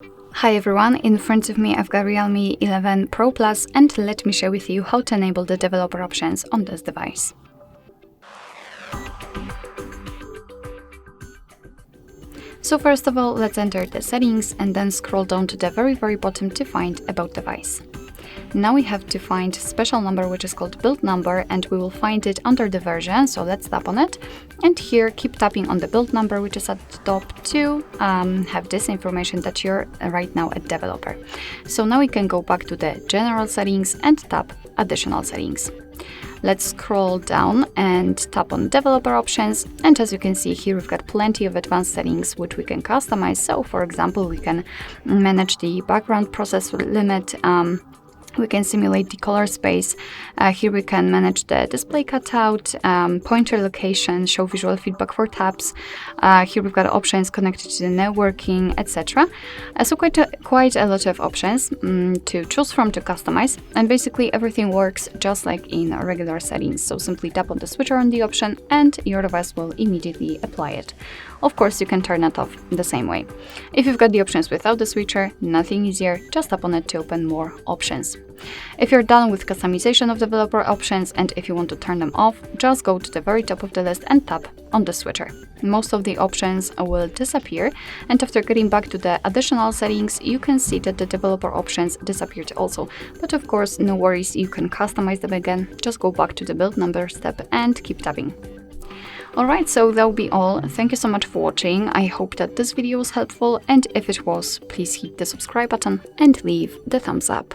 Hi everyone, in front of me I've got Realme 11 Pro Plus, and let me share with you how to enable the developer options on this device. So first of all, let's enter the settings and then scroll down to the very bottom to find About Device. Now we have to find special number which is called build number, and we will find it under the version, so let's tap on it. And here keep tapping on the build number which is at the top to have this information that you're right now a developer. So now we can go back to the general settings and tap additional settings. Let's scroll down and tap on developer options, and as you can see here we've got plenty of advanced settings which we can customize. So for example, we can manage the background process limit, we can simulate the color space. Here we can manage the display cutout, pointer location, show visual feedback for tabs. Here we've got options connected to the networking, etc. So quite a lot of options to choose from to customize, and basically everything works just like in regular settings. So simply tap on the switcher on the option and your device will immediately apply it. Of course, you can turn it off the same way. If you've got the options without the switcher, nothing easier, just tap on it to open more options. If you're done with customization of developer options and if you want to turn them off, just go to the very top of the list and tap on the switcher. Most of the options will disappear, and after getting back to the additional settings, you can see that the developer options disappeared also. But of course, no worries, you can customize them again. Just go back to the build number step and keep tapping. Alright, so that'll be all. Thank you so much for watching. I hope that this video was helpful, and if it was, please hit the subscribe button and leave the thumbs up.